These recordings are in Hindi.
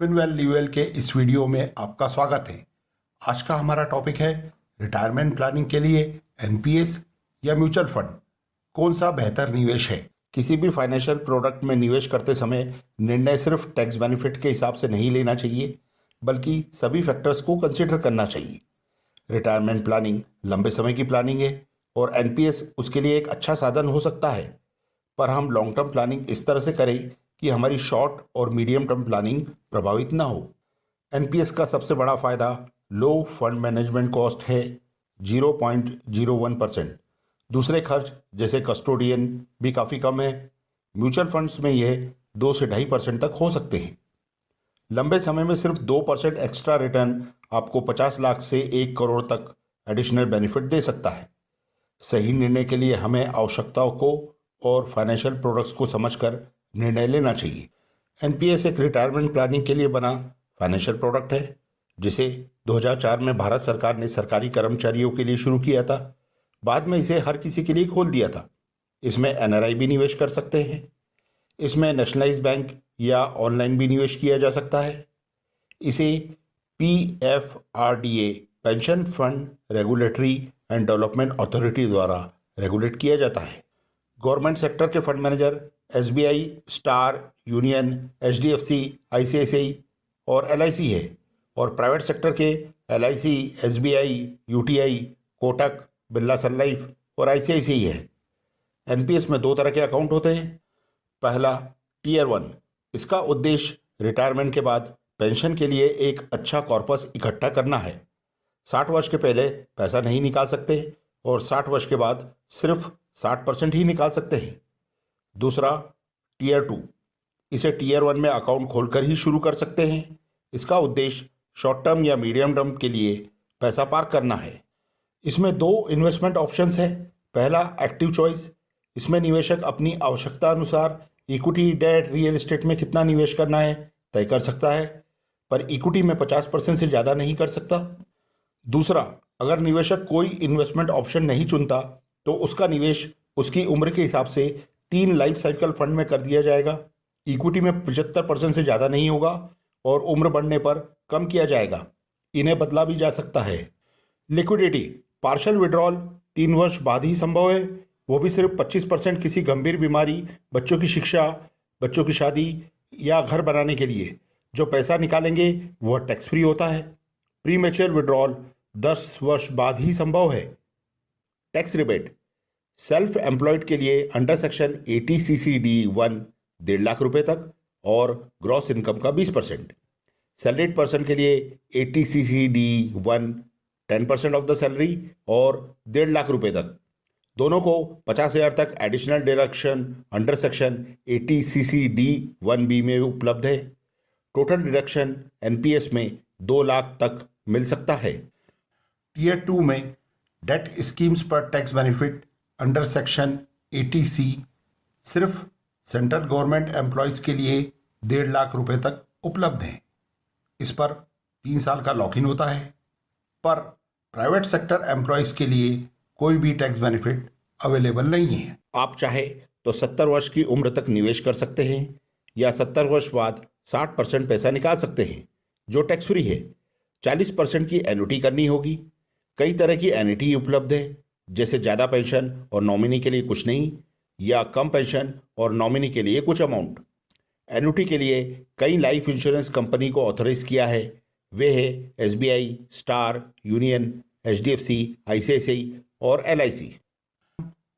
फिनवेल लीवेल के इस वीडियो में आपका स्वागत है। आज का हमारा टॉपिक है रिटायरमेंट प्लानिंग के लिए एनपीएस या म्यूचुअल फंड कौन सा बेहतर निवेश है। किसी भी फाइनेंशियल प्रोडक्ट में निवेश करते समय निर्णय सिर्फ टैक्स बेनिफिट के हिसाब से नहीं लेना चाहिए, बल्कि सभी फैक्टर्स को कंसिडर करना चाहिए। रिटायरमेंट प्लानिंग लंबे समय की प्लानिंग है और एनपीएस उसके लिए एक अच्छा साधन हो सकता है, पर हम लॉन्ग टर्म प्लानिंग इस तरह से करें कि हमारी शॉर्ट और मीडियम टर्म प्लानिंग प्रभावित ना हो। एनपीएस का सबसे बड़ा फायदा लो फंड मैनेजमेंट कॉस्ट है, 0.01%। दूसरे खर्च जैसे कस्टोडियन भी काफ़ी कम है। म्यूचुअल फंड्स में यह 2 से 2.5% तक हो सकते हैं। लंबे समय में सिर्फ 2% एक्स्ट्रा रिटर्न आपको 50 लाख से 1 करोड़ तक एडिशनल बेनिफिट दे सकता है। सही निर्णय के लिए हमें आवश्यकताओं को और फाइनेंशियल प्रोडक्ट्स को समझकर निर्णय लेना चाहिए। एनपीएस एक रिटायरमेंट प्लानिंग के लिए बना फाइनेंशियल प्रोडक्ट है, जिसे 2004 में भारत सरकार ने सरकारी कर्मचारियों के लिए शुरू किया था। बाद में इसे हर किसी के लिए खोल दिया था। इसमें एनआरआई भी निवेश कर सकते हैं। इसमें नेशनलाइज बैंक या ऑनलाइन भी निवेश किया जा सकता है। इसे PFRDA pension fund regulatory and development authority द्वारा रेगुलेट किया जाता है। गवर्नमेंट सेक्टर के fund manager SBI, Star, Union, HDFC, ICICI और एलआईसी है, और प्राइवेट सेक्टर के LIC, SBI, UTI, Kotak, Birla Sun Life और आईसीआईसीआई है। एनपीएस में 2 तरह के अकाउंट होते हैं। पहला टीयर 1, इसका उद्देश्य रिटायरमेंट के बाद पेंशन के लिए एक अच्छा कॉर्पस इकट्ठा करना है। 60 वर्ष के पहले पैसा नहीं निकाल सकते और 60 वर्ष के बाद सिर्फ 60% ही निकाल सकते हैं। दूसरा टीयर 2, इसे टीयर 1 में अकाउंट खोलकर ही शुरू कर सकते हैं। इसका उद्देश्य शॉर्ट टर्म या मीडियम टर्म के लिए पैसा पार्क करना है। इसमें 2 इन्वेस्टमेंट ऑप्शंस है। पहला एक्टिव चॉइस, इसमें निवेशक अपनी आवश्यकता अनुसार इक्विटी, डेट, रियल एस्टेट में कितना निवेश करना है तय कर सकता है, पर इक्विटी में 50% से ज़्यादा नहीं कर सकता। दूसरा, अगर निवेशक कोई इन्वेस्टमेंट ऑप्शन नहीं चुनता तो उसका निवेश उसकी उम्र के हिसाब से 3 लाइफ साइकिल फंड में कर दिया जाएगा। इक्विटी में 75% से ज़्यादा नहीं होगा और उम्र बढ़ने पर कम किया जाएगा। इन्हें बदला भी जा सकता है। लिक्विडिटी, पार्शियल विड्रॉल 3 वर्ष बाद ही संभव है, वो भी सिर्फ 25% किसी गंभीर बीमारी, बच्चों की शिक्षा, बच्चों की शादी या घर बनाने के लिए। जो पैसा निकालेंगे वह टैक्स फ्री होता है। प्रीमेच्योर विड्रॉल 10 वर्ष बाद ही संभव है। टैक्स रिबेट, सेल्फ एम्प्लॉयड के लिए अंडर सेक्शन 80CCD1 1.5 लाख रुपए तक और ग्रॉस इनकम का 20%। सैलरीड पर्सन के लिए 80CCD1 10% ऑफ द सैलरी और 1.5 लाख रुपए तक। दोनों को 50,000 तक additional deduction under section 80CCD1B में उपलब्ध है। टोटल डिडक्शन एनपीएस में 2 लाख तक मिल सकता है। टीयर 2 में डेट स्कीम्स पर tax benefit under section 80C सिर्फ सेंट्रल गवर्नमेंट एम्प्लॉयज़ के लिए 1.5 लाख रुपए तक उपलब्ध हैं। इस पर 3 साल का लॉक इन होता है, पर प्राइवेट सेक्टर एम्प्लॉयज़ के लिए कोई भी टैक्स बेनिफिट अवेलेबल नहीं है। आप चाहे तो 70 वर्ष की उम्र तक निवेश कर सकते हैं या 70 वर्ष बाद 60% पैसा निकाल सकते हैं, जो टैक्स फ्री है। 40% की एन्युटी करनी होगी। कई तरह की एन्युटी उपलब्ध है, जैसे ज़्यादा पेंशन और नॉमिनी के लिए कुछ नहीं, या कम पेंशन और नॉमिनी के लिए कुछ अमाउंट। एन्युटी के लिए कई लाइफ इंश्योरेंस कंपनी को ऑथराइज किया है। वे है SBI, Star, Union, HDFC, ICICI और एलआईसी।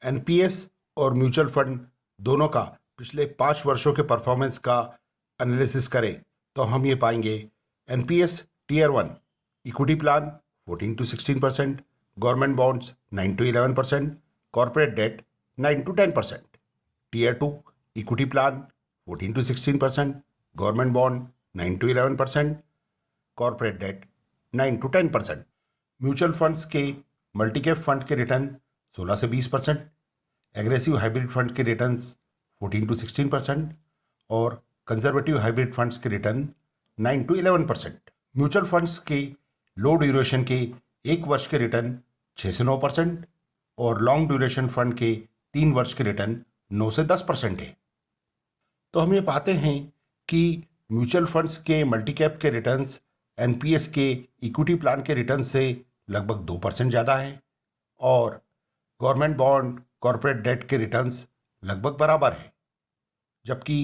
एनपीएस और म्यूचुअल फंड दोनों का पिछले 5 वर्षों के परफॉर्मेंस का एनालिसिस करें तो हम ये पाएंगे। NPS tier 1 equity plan 14 to 16%, government bonds 9 to 11%, corporate debt 9 to 10%। Tier 2 equity plan 14 to 16%, government bond 9 to 11%, corporate debt 9 to 10%। Mutual funds के मल्टीकैप फंड के रिटर्न 16 से 20%, एग्रेसिव हाइब्रिड फंड के रिटर्न्स 14 to 16% और कंजर्वेटिव हाइब्रिड फंड्स के रिटर्न 9 to 11%। म्यूचुअल फंड्स के लो ड्यूरेशन के 1 वर्ष के रिटर्न 6 से 9% और लॉन्ग ड्यूरेशन फंड के 3 वर्ष के रिटर्न 9 से 10% है। तो हम ये पाते हैं कि म्यूचुअल फंड्स के मल्टी कैप के रिटर्न्स एनपीएस के इक्विटी प्लान के रिटर्न से लगभग 2% ज़्यादा हैं और गवर्नमेंट बॉन्ड कॉरपोरेट डेट के रिटर्न्स लगभग बराबर हैं, जबकि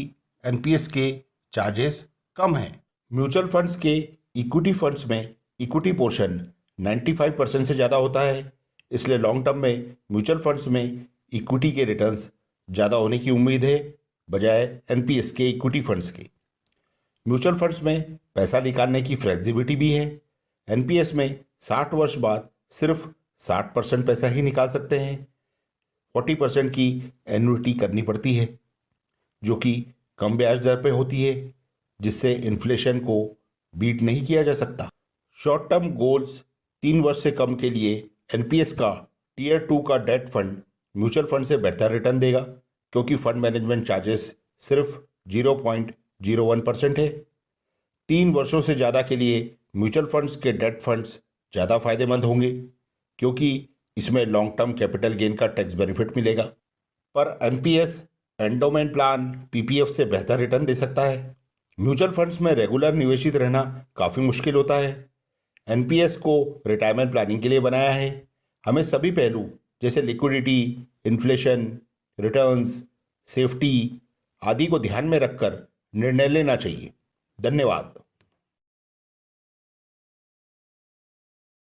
एनपीएस के चार्जेस कम हैं। म्यूचुअल फंड्स के इक्विटी फंड्स में इक्विटी पोर्शन 95% से ज़्यादा होता है, इसलिए लॉन्ग टर्म में म्यूचुअल फंड्स में इक्विटी के रिटर्न्स ज़्यादा होने की उम्मीद है बजाय एनपीएस के इक्विटी फंड्स के। म्यूचुअल फंड्स में पैसा निकालने की फ्लेक्सिबिलिटी भी है। एनपीएस में 60 वर्ष बाद सिर्फ 60% पैसा ही निकाल सकते हैं, 40% की एन्युइटी करनी पड़ती है जो कि कम ब्याज दर पे होती है, जिससे इन्फ्लेशन को बीट नहीं किया जा सकता। शॉर्ट टर्म गोल्स 3 वर्ष से कम के लिए एनपीएस का टीयर 2 का डेट फंड म्यूचुअल फंड से बेहतर रिटर्न देगा, क्योंकि फंड मैनेजमेंट चार्जेस सिर्फ 0.01% है। 3 वर्षों से ज़्यादा के लिए म्यूचुअल फंड्स के डेट फंड्स ज़्यादा फायदेमंद होंगे, क्योंकि इसमें लॉन्ग टर्म कैपिटल गेन का टैक्स बेनिफिट मिलेगा। पर एनपीएस एंडोमेंट प्लान पीपीएफ से बेहतर रिटर्न दे सकता है। म्यूचुअल फंड्स में रेगुलर निवेशित रहना काफ़ी मुश्किल होता है। एनपीएस को रिटायरमेंट प्लानिंग के लिए बनाया है। हमें सभी पहलू जैसे लिक्विडिटी, इन्फ्लेशन, रिटर्न्स, सेफ्टी आदि को ध्यान में रखकर निर्णय लेना चाहिए। धन्यवाद।